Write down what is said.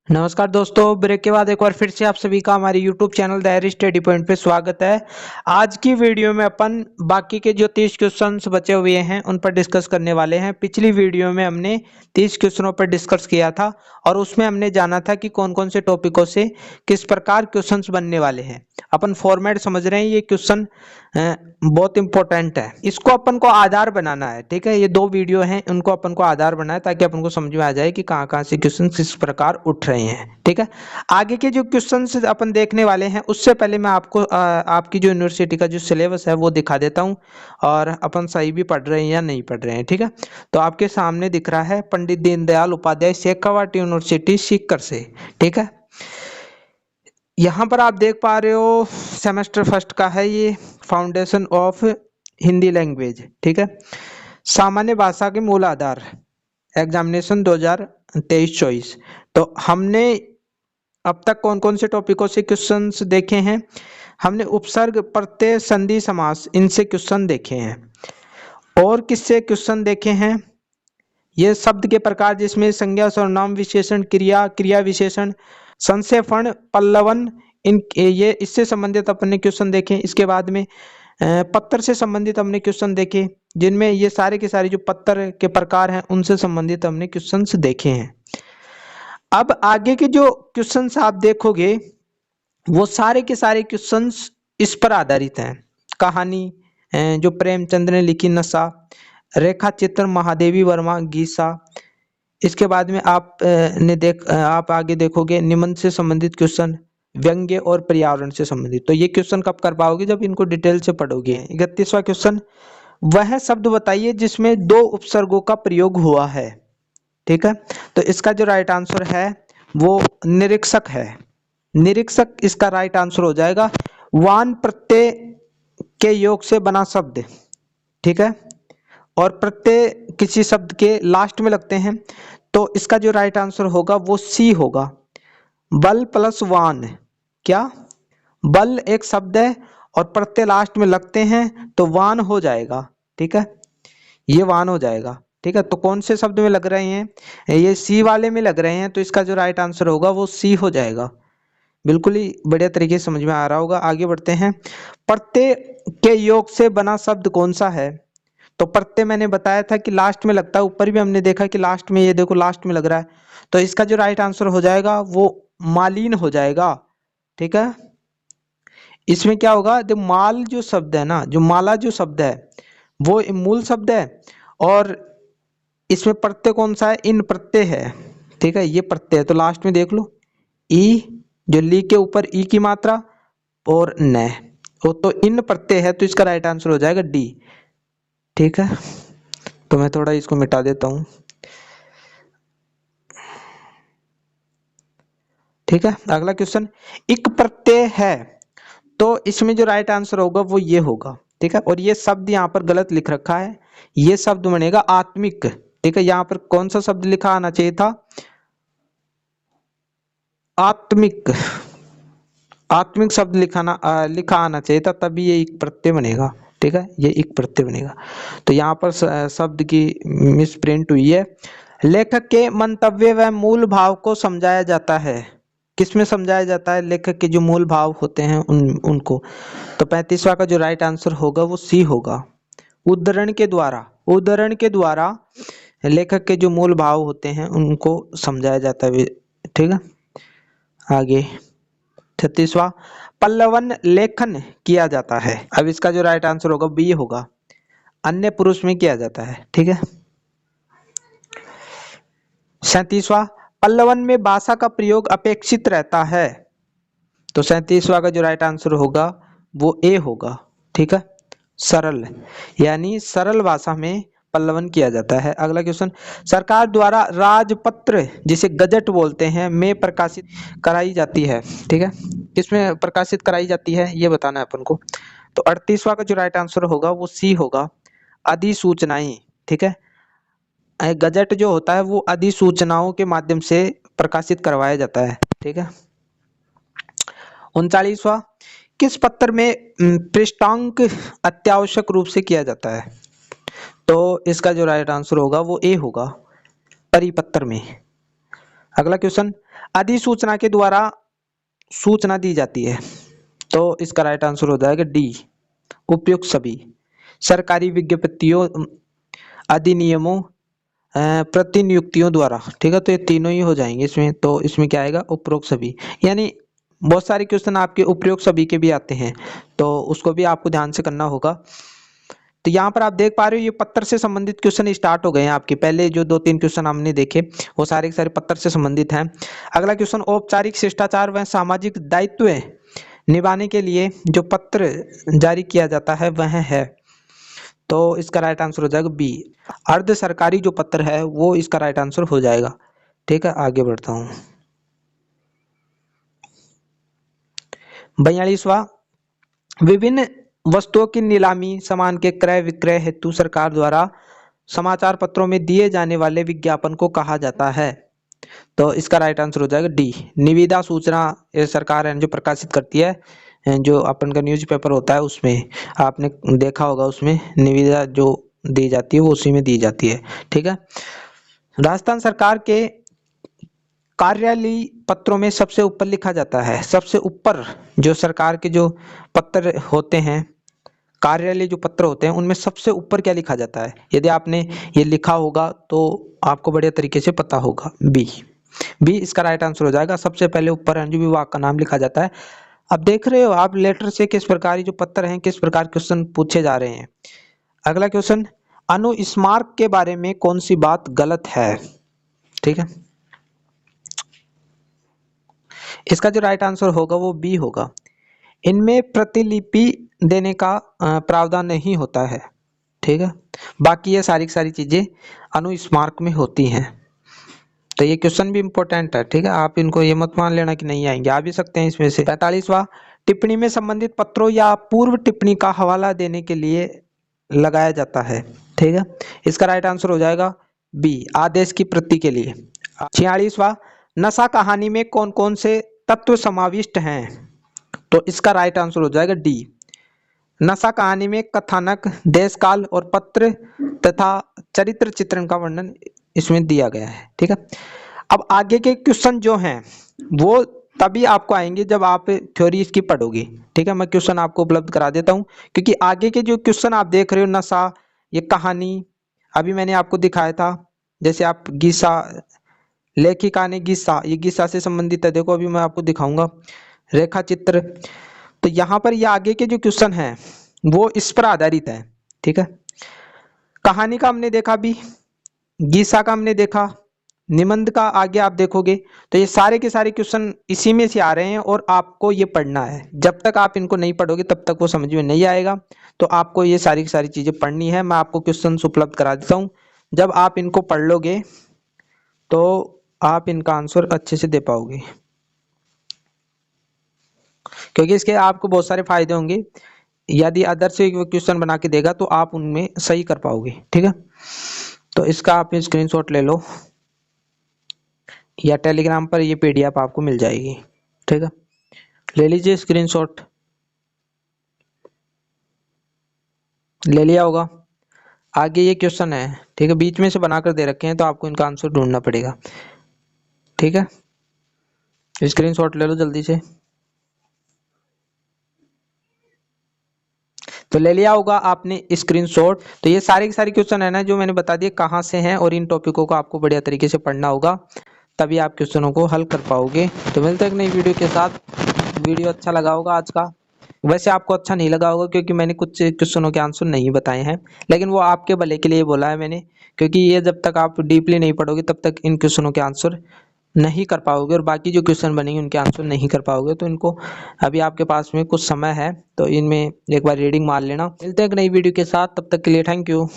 नमस्कार दोस्तों, ब्रेक के बाद एक बार फिर से आप सभी का हमारे YouTube channel diary study point पे स्वागत है। आज की वीडियो में अपन बाकी के जो 30 क्वेश्चंस बचे हुए हैं उन पर डिस्कस करने वाले हैं। पिछली वीडियो में हमने 30 क्वेश्चनों पर डिस्कस किया था और उसमें हमने जाना था कि कौन कौन से टॉपिकों से किस प्रकार क्वेश्चंस बनने वाले हैं। अपन फॉर्मेट समझ रहे हैं, ये क्वेश्चन बहुत इंपॉर्टेंट है, इसको अपन को आधार बनाना है। ठीक है, ये दो वीडियो हैं, उनको अपन को आधार बनाना है ताकि अपन को समझ में आ जाए कि कहाँ कहाँ से क्वेश्चन किस प्रकार उठ रहे हैं। ठीक है, आगे के जो क्वेश्चन अपन देखने वाले हैं उससे पहले मैं आपको आपकी जो यूनिवर्सिटी का जो सिलेबस है वो दिखा देता हूँ और अपन सही भी पढ़ रहे हैं या नहीं पढ़ रहे हैं। ठीक है, तो आपके सामने दिख रहा है पंडित दीनदयाल उपाध्याय शेखावाटी यूनिवर्सिटी सीकर से। ठीक है, यहाँ पर आप देख पा रहे हो सेमेस्टर फर्स्ट का है ये, फाउंडेशन ऑफ हिंदी लैंग्वेज। ठीक है, सामान्य भाषा के मूल आधार, एग्जामिनेशन 2023-24। तो हमने अब तक कौन कौन से टॉपिकों से क्वेश्चंस देखे हैं? हमने उपसर्ग, प्रत्यय, संधि, समास, इनसे क्वेश्चन देखे हैं। और किससे क्वेश्चन देखे हैं? ये शब्द के प्रकार जिसमें संज्ञा, सर्वनाम, विशेषण, क्रिया, क्रिया विशेषण, संक्षेपण, पल्लवन, इन ये इससे संबंधित अपने क्वेश्चन देखे। इसके बाद में पत्तर से संबंधित हमने क्वेश्चन देखे, जिनमें ये सारे के सारे जो पत्तर के प्रकार हैं उनसे संबंधित हमने क्वेश्चंस देखे हैं। अब आगे के जो क्वेश्चंस आप देखोगे वो सारे के सारे क्वेश्चंस इस पर आधारित हैं। कहानी जो प्रेमचंद ने लिखी, नशा, रेखा चित्र महादेवी वर्मा, गीसा। इसके बाद में आप आगे देखोगे निबंध से संबंधित क्वेश्चन, व्यंग्य और पर्यावरण से संबंधित। तो ये क्वेश्चन कब कर पाओगे? जब इनको डिटेल से पढ़ोगे। 31वां क्वेश्चन, वह शब्द बताइए जिसमें दो उपसर्गों का प्रयोग हुआ है। ठीक है, तो इसका जो राइट आंसर है वो निरीक्षक है। निरीक्षक इसका राइट आंसर हो जाएगा। वान प्रत्यय के योग से बना शब्द। ठीक है, और प्रत्यय किसी शब्द के लास्ट में लगते हैं, तो इसका जो राइट आंसर होगा वो सी होगा। बल प्लस वान, क्या बल एक शब्द है और प्रत्यय लास्ट में लगते हैं तो वान हो जाएगा। ठीक है, ये वान हो जाएगा। ठीक है, तो कौन से शब्द में लग रहे हैं? ये सी वाले में लग रहे हैं, तो इसका जो राइट आंसर होगा वो सी हो जाएगा। बिल्कुल ही बढ़िया तरीके से समझ में आ रहा होगा। आगे बढ़ते हैं। प्रत्यय के योग से बना शब्द कौन सा है? तो प्रत्यय मैंने बताया था कि लास्ट में लगता है, ऊपर भी हमने देखा कि लास्ट में, ये देखो लास्ट में लग रहा है, तो इसका जो राइट आंसर हो जाएगा वो मालीन हो जाएगा। ठीक है, इसमें क्या होगा? जो माल जो शब्द है ना, जो माला जो शब्द है वो मूल शब्द है, और इसमें प्रत्यय कौन सा है? इन प्रत्यय है। ठीक है, ये प्रत्यय है, तो लास्ट में देख लो ई, जो ली के ऊपर ई की मात्रा, और न, तो इन प्रत्यय है, तो इसका राइट आंसर हो जाएगा डी। ठीक है, तो मैं थोड़ा इसको मिटा देता हूं। ठीक है, अगला क्वेश्चन, इक प्रत्यय है, तो इसमें जो राइट आंसर होगा वो ये होगा। ठीक है, और ये शब्द यहाँ पर गलत लिख रखा है, ये शब्द बनेगा आत्मिक। ठीक है, यहाँ पर कौन सा शब्द लिखा आना चाहिए था? आत्मिक, आत्मिक शब्द लिखा आना चाहिए था, तभी ये एक प्रत्यय बनेगा। ठीक है, ये एक प्रत्यय बनेगा, तो यहाँ पर शब्द की मिस प्रिंट हुई है। लेखक के मंतव्य व मूल भाव को समझाया जाता है। किसमें समझाया जाता है? लेखक के जो मूल भाव होते हैं उनको। तो 35वां का जो राइट आंसर होगा वो सी होगा। उद्धरण के द्वारा, उद्धरण के द्वारा लेखक के जो मूल भाव होते हैं उनको समझाया जाता है। ठीक है, आगे 36वां, पल्लवन लेखन किया जाता है। अब इसका जो राइट आंसर होगा बी होगा, अन्य पुरुष में किया जाता है। ठीक है, 37वां, पल्लवन में भाषा का प्रयोग अपेक्षित रहता है। तो 37वां का जो राइट आंसर होगा वो ए होगा। ठीक है, सरल, यानी सरल भाषा में पल्लवन किया जाता है। अगला क्वेश्चन, सरकार द्वारा राजपत्र जिसे गजट बोलते हैं में प्रकाशित कराई जाती है। ठीक है, किसमें प्रकाशित कराई जाती है ये बताना है अपन को। तो 38वां का जो राइट आंसर होगा वो सी होगा, अधिसूचनाएं। ठीक है, गजट जो होता है वो अधिसूचनाओं के माध्यम से प्रकाशित करवाया जाता है। ठीक है, 39वां, किस पत्र में पृष्ठांक अत्यावश्यक रूप से किया जाता है? तो इसका जो राइट आंसर होगा वो ए होगा, परिपत्र में। अगला क्वेश्चन, अधिसूचना के द्वारा सूचना दी जाती है, तो इसका राइट आंसर हो जाएगा डी, उपयुक्त सभी। सरकारी विज्ञप्तियों, अधिनियमों, प्रतिनियुक्तियों द्वारा, ठीक है, तो ये तीनों ही हो जाएंगे इसमें। तो इसमें क्या आएगा, उपरोक्त सभी। यानी बहुत सारे क्वेश्चन आपके उपयुक्त सभी के भी आते हैं, तो उसको भी आपको ध्यान से करना होगा। तो यहाँ पर आप देख पा रहे हो ये पत्र से संबंधित क्वेश्चन स्टार्ट हो गए हैं आपके। पहले जो 2-3 क्वेश्चन हमने देखे वो सारे के सारे पत्र से संबंधित हैं। अगला क्वेश्चन, औपचारिक शिष्टाचार व सामाजिक दायित्व निभाने के लिए जो पत्र जारी किया जाता है वह है, तो इसका राइट आंसर हो जाएगा बी, अर्ध सरकारी जो पत्र है वो इसका राइट आंसर हो जाएगा। ठीक है, आगे बढ़ता हूँ। 42वां, विभिन्न वस्तुओं की नीलामी, सामान के क्रय विक्रय हेतु सरकार द्वारा समाचार पत्रों में दिए जाने वाले विज्ञापन को कहा जाता है, तो इसका राइट आंसर हो जाएगा डी, निविदा सूचना। ये सरकार है जो प्रकाशित करती है, जो अपन का न्यूज़पेपर होता है उसमें आपने देखा होगा, उसमें निविदा जो दी जाती है वो उसी में दी जाती है। ठीक है, राजस्थान सरकार के कार्यालयीय पत्रों में सबसे ऊपर लिखा जाता है, सबसे ऊपर जो सरकार के जो पत्र होते हैं, कार्यालय जो पत्र होते हैं, उनमें सबसे ऊपर क्या लिखा जाता है? यदि आपने ये लिखा होगा तो आपको बढ़िया तरीके से पता होगा, बी। बी इसका राइट आंसर हो जाएगा। सबसे पहले ऊपर अन्य विभाग का नाम लिखा जाता है। अब देख रहे हो आप लेटर से किस प्रकार जो पत्र हैं, किस प्रकार क्वेश्चन पूछे जा रहे हैं। अगला क्वेश्चन, अनुस्मारक के बारे में कौन सी बात गलत है? ठीक है, इसका जो राइट आंसर होगा वो बी होगा। इनमें प्रतिलिपि देने का प्रावधान नहीं होता है। ठीक है, बाकी ये सारी की सारी चीजें अनुस्मारक में होती हैं। तो ये क्वेश्चन भी इंपॉर्टेंट है। ठीक है, आप इनको ये मत मान लेना कि नहीं आएंगे, आ भी सकते हैं इसमें से। 45वां, टिप्पणी में संबंधित पत्रों या पूर्व टिप्पणी का हवाला देने के लिए लगाया जाता है। ठीक है, इसका राइट आंसर हो जाएगा बी, आदेश की प्रति के लिए। 46वां, नशा कहानी में कौन कौन से तत्व समाविष्ट हैं? तो इसका राइट आंसर हो जाएगा डी, नशा कहानी में कथानक, देश काल और पत्र तथा चरित्र चित्रण का वर्णन इसमें दिया गया है। ठीक है, अब आगे के क्वेश्चन जो हैं वो तभी आपको आएंगे जब आप थ्योरी इसकी पढ़ोगे। ठीक है, मैं क्वेश्चन आपको उपलब्ध करा देता हूं, क्योंकि आगे के जो क्वेश्चन आप देख रहे हो, नशा, ये कहानी अभी मैंने आपको दिखाया था, जैसे आप गीसा, लेखिका ने गीसा, ये गीसा से संबंधित है। देखो अभी मैं आपको दिखाऊंगा रेखा चित्र। तो यहाँ पर ये आगे के जो क्वेश्चन हैं वो इस पर आधारित है। ठीक है, कहानी का हमने देखा, भी गीसा का हमने देखा, निबंध का आगे आप देखोगे तो ये सारे के सारे क्वेश्चन इसी में से आ रहे हैं और आपको ये पढ़ना है। जब तक आप इनको नहीं पढ़ोगे तब तक वो समझ में नहीं आएगा, तो आपको ये सारी की सारी चीजें पढ़नी है। मैं आपको क्वेश्चन उपलब्ध करा देता हूँ, जब आप इनको पढ़ लोगे तो आप इनका आंसर अच्छे से दे पाओगे, क्योंकि इसके आपको बहुत सारे फायदे होंगे। यदि अदर से क्वेश्चन बना के देगा तो आप उनमें सही कर पाओगे। ठीक है, तो इसका आप स्क्रीनशॉट ले लो या टेलीग्राम पर ये पीडीएफ आपको मिल जाएगी। ठीक है, ले लीजिए स्क्रीनशॉट, ले लिया होगा। आगे ये क्वेश्चन है, ठीक है, बीच में से बनाकर दे रखे हैं तो आपको इनका आंसर ढूंढना पड़ेगा। ठीक है, स्क्रीनशॉट ले लो जल्दी से। तो ले लिया होगा आपने स्क्रीनशॉट। तो ये सारे के सारे क्वेश्चन है ना जो मैंने बता दिए कहाँ से हैं, और इन टॉपिकों को आपको बढ़िया तरीके से पढ़ना होगा, तभी आप क्वेश्चनों को हल कर पाओगे। तो मिलते हैं एक नई वीडियो के साथ। वीडियो अच्छा लगा होगा आज का, वैसे आपको अच्छा नहीं लगा होगा क्योंकि मैंने कुछ क्वेश्चनों के आंसर नहीं बताए हैं, लेकिन वो आपके भले के लिए बोला है मैंने, क्योंकि ये जब तक आप डीपली नहीं पढ़ोगे तब तक इन क्वेश्चनों के आंसर नहीं कर पाओगे, और बाकी जो क्वेश्चन बनेंगे उनके आंसर नहीं कर पाओगे। तो इनको अभी आपके पास में कुछ समय है तो इनमें एक बार रीडिंग मार लेना। मिलते हैं एक नई वीडियो के साथ, तब तक के लिए थैंक यू।